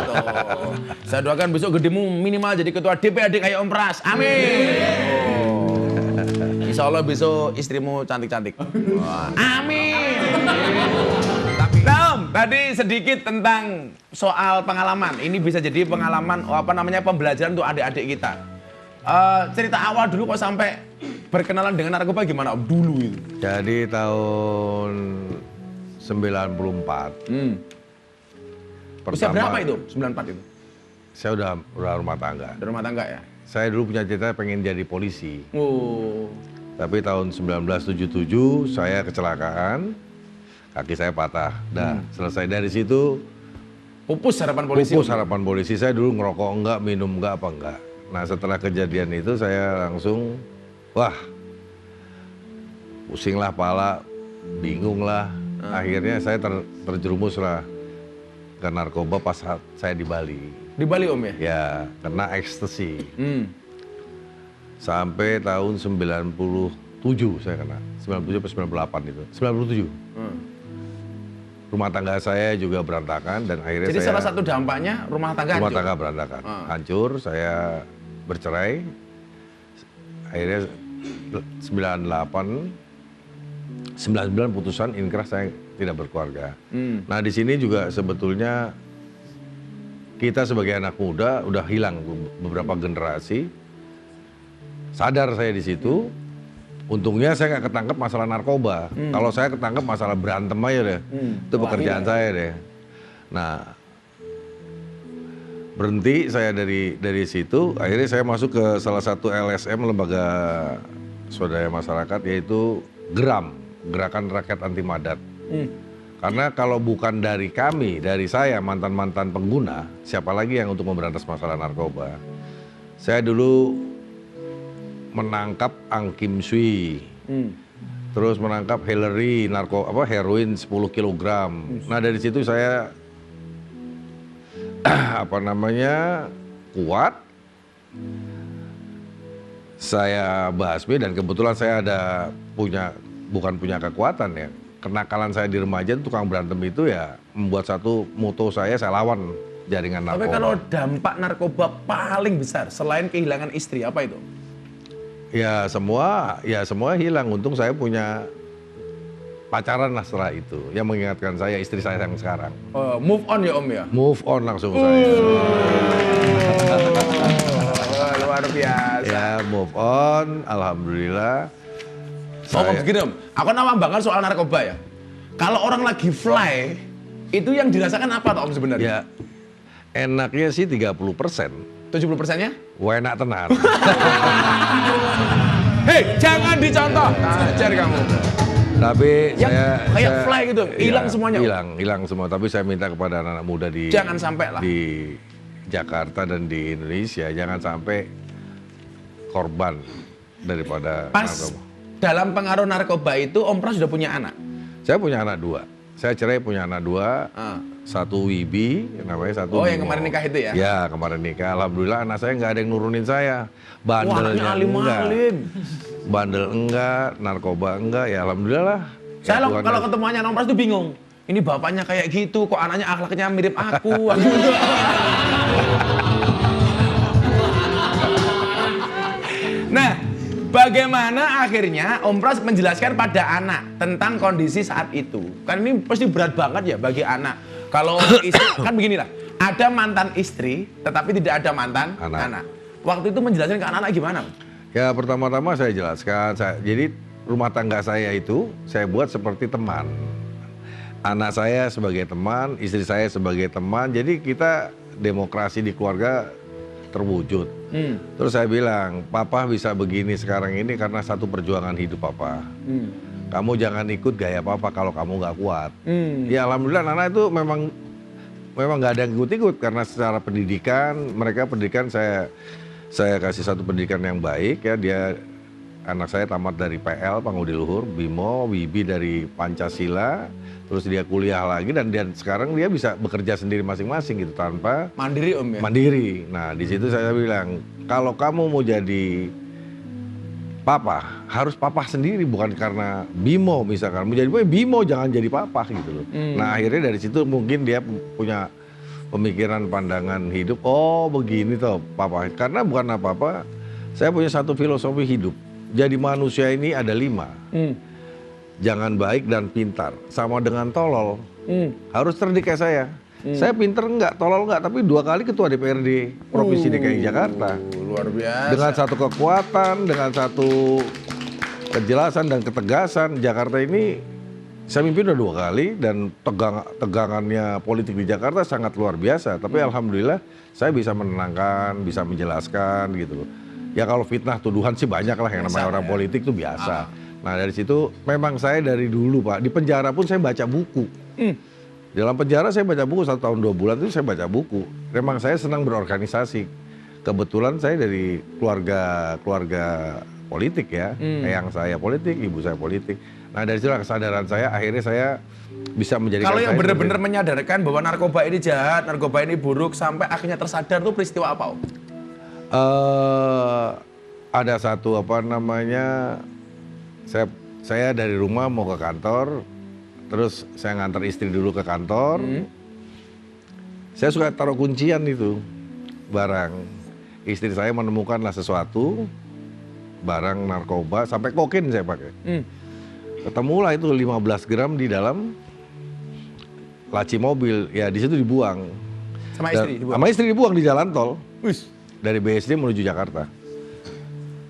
Tuh. Saya doakan besok gedemu minimal jadi ketua DPRD kayak Om Pras. Amin. Insya Allah besok istrimu cantik-cantik. Amin. Nah, Om, tadi sedikit tentang soal pengalaman. Ini bisa jadi pengalaman pembelajaran untuk adik-adik kita. Cerita awal dulu kok sampai berkenalan dengan narkoba gimana Om dulu itu? Jadi tahun 94. Usia berapa itu? 94 itu? Saya udah rumah tangga. Udah rumah tangga ya? Saya dulu punya cita pengen jadi polisi. Oh. Tapi tahun 1977 saya kecelakaan, kaki saya patah. Dah selesai dari situ. Pupus harapan polisi. Pupus harapan polisi. Saya dulu ngerokok enggak, minum enggak, apa enggak. Nah setelah kejadian itu saya langsung, wah, pusing lah pala, bingung lah. Akhirnya saya terjerumus lah ke narkoba pas saya di Bali. Di Bali Om ya? Ya, kena ekstasi. Sampai tahun 97 saya kena. 97 atau 98 itu. 97. Rumah tangga saya juga berantakan dan akhirnya jadi saya... salah satu dampaknya rumah tangga Rumah hancur? tangga berantakan. Hancur, saya bercerai. Akhirnya 99 putusan inkrah saya tidak berkeluarga. Nah di sini juga sebetulnya kita sebagai anak muda udah hilang beberapa generasi. Sadar saya di situ. Untungnya saya nggak ketangkep masalah narkoba. Kalau saya ketangkep masalah berantem aja deh. Itu pekerjaan saya deh. Nah berhenti saya dari situ. Akhirnya saya masuk ke salah satu LSM, lembaga swadaya masyarakat, yaitu GRAM, Gerakan Rakyat Anti Madat. Karena kalau bukan dari kami, dari saya mantan-mantan pengguna, siapa lagi yang untuk memberantas masalah narkoba? Saya dulu menangkap Ang Kim Sui, terus menangkap Hillary, heroin 10 kg. Nah dari situ saya kuat. Saya basmi dan kebetulan saya bukan punya kekuatan ya. Kenakalan saya di remaja, tukang berantem itu ya membuat satu moto saya lawan jaringan narkoba. Tapi kalau dampak narkoba paling besar selain kehilangan istri, apa itu? Ya semua hilang. Untung saya punya pacaran lah setelah itu yang mengingatkan saya istri saya yang sekarang. Move on ya Om ya? Move on langsung saya. Luar biasa. Ya move on, alhamdulillah. Ngomong begini Om, aku nama banget soal narkoba ya. Kalau orang lagi fly, itu yang dirasakan apa Om sebenarnya? Ya enaknya sih 30%. 70%-nya? Enak tenar. Hei, jangan dicontoh. Ajar kamu. Tapi kayak fly gitu, hilang semuanya. Hilang semua. Tapi saya minta kepada anak-anak muda jangan sampai lah. Di Jakarta dan di Indonesia, jangan sampai korban daripada narkoba. Dalam pengaruh narkoba itu Om Pras sudah punya anak? Saya punya anak 2. Saya cerai punya anak 2. Satu Wibi, namanya satu. Oh, yang kemarin nikah itu ya? Ya, kemarin nikah. Alhamdulillah anak saya nggak ada yang nurunin saya. Bandelnya enggak. Bandel enggak, narkoba enggak. Ya alhamdulillah lah. Saya kalau ketemuannya Om Pras itu bingung. Ini bapaknya kayak gitu, kok anaknya akhlaknya mirip aku. Nah, bagaimana akhirnya Om Pras menjelaskan pada anak tentang kondisi saat itu? Kan ini pasti berat banget ya bagi anak. Kalau istri, kan beginilah, ada mantan istri, tetapi tidak ada mantan anak. Waktu itu menjelaskan ke anak-anak gimana? Ya pertama-tama saya jelaskan, jadi rumah tangga saya itu saya buat seperti teman. Anak saya sebagai teman, istri saya sebagai teman, jadi kita demokrasi di keluarga terwujud. Terus saya bilang, Papa bisa begini sekarang ini karena satu perjuangan hidup Papa. Kamu jangan ikut gaya Papa kalau kamu nggak kuat. Ya alhamdulillah anak itu memang nggak ada yang ikut-ikut karena secara pendidikan mereka saya kasih satu pendidikan yang baik ya. Anak saya tamat dari PL Pangudi Luhur, Bimo, Wibi dari Pancasila, terus dia kuliah lagi dan sekarang dia bisa bekerja sendiri masing-masing gitu tanpa mandiri Om ya. Mandiri. Nah di situ saya bilang kalau kamu mau jadi papa harus papa sendiri bukan karena Bimo misalkan. Mau jadi Bimo jangan jadi papa gitu loh. Nah akhirnya dari situ mungkin dia pemikiran, pandangan hidup. Oh begini toh Papa, karena bukan apa-apa, saya punya satu filosofi hidup. Jadi manusia ini ada 5. Jangan baik dan pintar, sama dengan tolol. Harus cerdik kayak saya. Saya pinter enggak, tolol enggak, tapi 2 kali ketua DPRD Provinsi DKI Jakarta. Luar biasa. Dengan satu kekuatan, dengan satu kejelasan dan ketegasan, Jakarta ini saya mimpin udah 2 kali dan tegangannya politik di Jakarta sangat luar biasa. Tapi alhamdulillah saya bisa menenangkan, bisa menjelaskan gitu loh. Ya kalau fitnah tuduhan sih banyak lah, yang namanya orang politik tuh biasa. Nah dari situ memang saya dari dulu Pak, di penjara pun saya baca buku. Dalam penjara saya baca buku 1 tahun 2 bulan itu saya baca buku. Memang saya senang berorganisasi. Kebetulan saya dari keluarga politik ya. Eyang saya politik, ibu saya politik. Nah dari situlah kesadaran saya, akhirnya saya bisa menjadikan. Kalau yang benar-benar menyadarkan bahwa narkoba ini jahat, narkoba ini buruk, sampai akhirnya tersadar tuh peristiwa apa Om? Ada satu saya dari rumah mau ke kantor, terus saya ngantar istri dulu ke kantor. Saya suka taruh kuncian itu barang. Istri saya menemukanlah sesuatu, barang narkoba, sampai kokain saya pakai. Ketemulah itu 15 gram di dalam laci mobil, ya di situ dibuang. Sama istri dibuang? Sama istri dibuang di jalan tol. Wih. Dari BSD menuju Jakarta.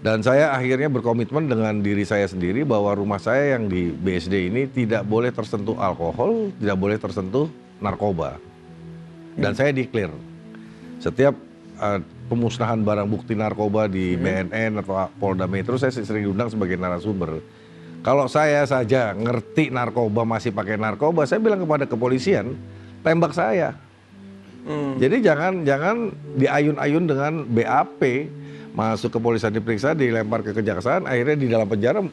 Dan saya akhirnya berkomitmen dengan diri saya sendiri bahwa rumah saya yang di BSD ini tidak boleh tersentuh alkohol, tidak boleh tersentuh narkoba. Dan saya declare, setiap pemusnahan barang bukti narkoba di BNN atau Polda Metro, saya sering diundang sebagai narasumber. Kalau saya saja ngerti narkoba, masih pakai narkoba, saya bilang kepada kepolisian, tembak saya. Jadi jangan diayun-ayun dengan BAP, masuk kepolisian diperiksa, dilempar ke kejaksaan, akhirnya di dalam penjara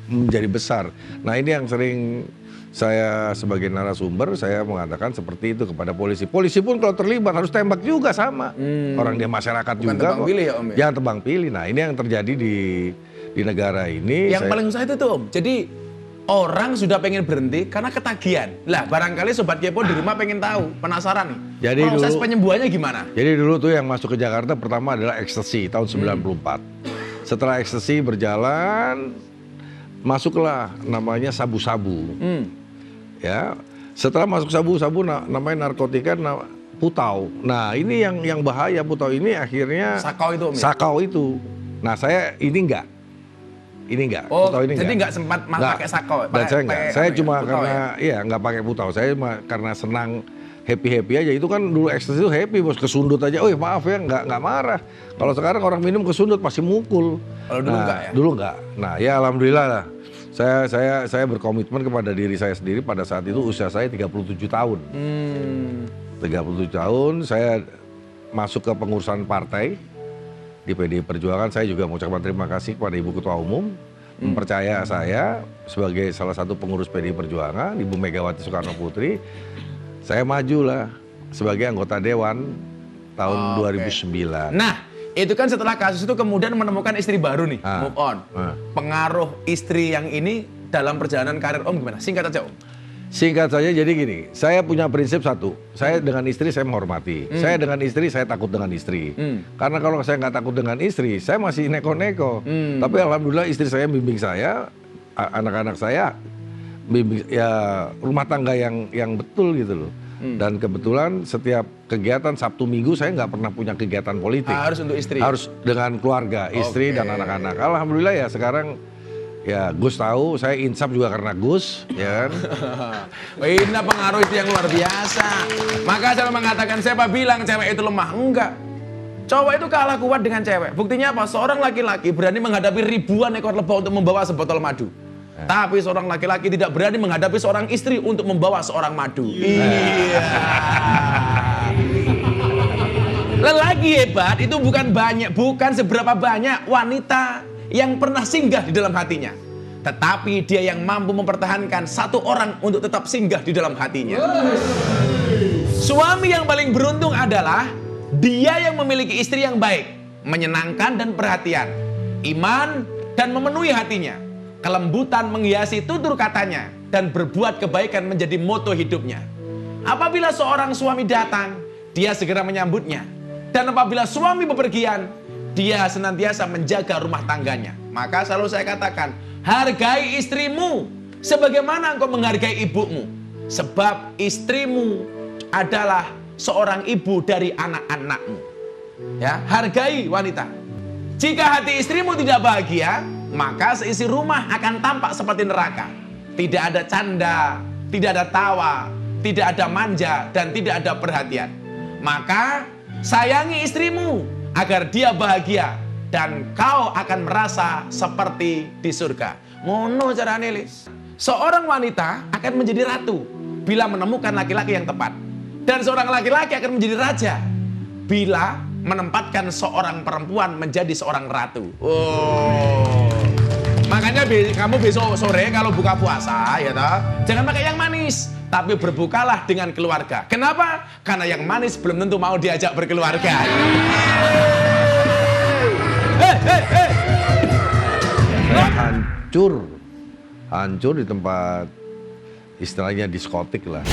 menjadi besar. Nah ini yang sering saya sebagai narasumber, saya mengatakan seperti itu kepada polisi. Polisi pun kalau terlibat harus tembak juga sama. Orang dia masyarakat bukan juga tebang pilih ya Om ya? Jangan tebang pilih. Nah ini yang terjadi di negara ini. Yang paling susah itu tuh Om, jadi orang sudah pengen berhenti karena ketagihan. Lah barangkali Sobat Kepo di rumah pengen tahu, penasaran nih. Jadi proses dulu, penyembuhannya gimana? Jadi dulu tuh yang masuk ke Jakarta pertama adalah ekstasi tahun 94. Setelah ekstasi berjalan, masuklah namanya sabu-sabu. Ya, setelah masuk sabu-sabu namanya narkotika putau. Nah ini yang bahaya, putau ini akhirnya sakau itu Om ya? Sakau itu. Nah saya ini enggak. Oh, jadi nggak sempat pakai sakau? Dan saya enggak. Saya cuma karena nggak pakai putau. Saya karena senang happy aja. Itu kan dulu ekstasi itu happy, bos, kesundut aja. Oh maaf ya, nggak marah. Kalau sekarang orang minum kesundut pasti mukul. Kalau dulu enggak ya? Dulu enggak. Nah ya alhamdulillah lah. Saya berkomitmen kepada diri saya sendiri pada saat itu usia saya 37 tahun. 37 tahun saya masuk ke pengurusan partai di PDI Perjuangan. Saya juga mengucapkan terima kasih kepada Ibu Ketua Umum mempercaya saya sebagai salah satu pengurus PDI Perjuangan, Ibu Megawati Soekarno Putri. Saya majulah sebagai anggota Dewan tahun 2009. Nah, itu kan setelah kasus itu kemudian menemukan istri baru nih, move on. Pengaruh istri yang ini dalam perjalanan karir Om gimana? Singkat aja Om. Singkat saja, jadi gini, saya punya prinsip satu, saya dengan istri saya menghormati, saya dengan istri saya takut dengan istri. Karena kalau saya nggak takut dengan istri, saya masih neko-neko. Tapi alhamdulillah istri saya bimbing saya, anak-anak saya bimbing, ya rumah tangga yang betul gitu loh. Dan kebetulan setiap kegiatan Sabtu Minggu saya nggak pernah punya kegiatan politik. Harus untuk istri? Harus dengan keluarga, istri dan anak-anak. Alhamdulillah ya sekarang. Ya Gus tahu, saya insaf juga karena Gus, ya kan. Ini pengaruh itu yang luar biasa. Maka saya mengatakan, siapa bilang cewek itu lemah? Enggak. Cowok itu kalah kuat dengan cewek. Buktinya apa? Seorang laki-laki berani menghadapi ribuan ekor lebah untuk membawa sebotol madu. Tapi seorang laki-laki tidak berani menghadapi seorang istri untuk membawa seorang madu. Iya. Lelaki hebat itu bukan seberapa banyak wanita yang pernah singgah di dalam hatinya, tetapi dia yang mampu mempertahankan satu orang untuk tetap singgah di dalam hatinya. Suami yang paling beruntung adalah dia yang memiliki istri yang baik, menyenangkan dan perhatian, iman dan memenuhi hatinya, kelembutan menghiasi tutur katanya, dan berbuat kebaikan menjadi moto hidupnya. Apabila seorang suami datang dia segera menyambutnya. Dan apabila suami bepergian, dia senantiasa menjaga rumah tangganya. Maka selalu saya katakan, hargai istrimu sebagaimana engkau menghargai ibumu. Sebab istrimu adalah seorang ibu dari anak-anakmu. Ya, hargai wanita. Jika hati istrimu tidak bahagia, maka seisi rumah akan tampak seperti neraka. Tidak ada canda, tidak ada tawa, tidak ada manja, dan tidak ada perhatian. Maka sayangi istrimu agar dia bahagia dan kau akan merasa seperti di surga. Ngono carane, Lis. Seorang wanita akan menjadi ratu bila menemukan laki-laki yang tepat. Dan seorang laki-laki akan menjadi raja bila menempatkan seorang perempuan menjadi seorang ratu. Oh. Makanya kamu besok sore kalau buka puasa ya toh, jangan pakai yang manis, tapi berbukalah dengan keluarga. Kenapa? Karena yang manis belum tentu mau diajak berkeluarga. Hancur di tempat istilahnya diskotik lah.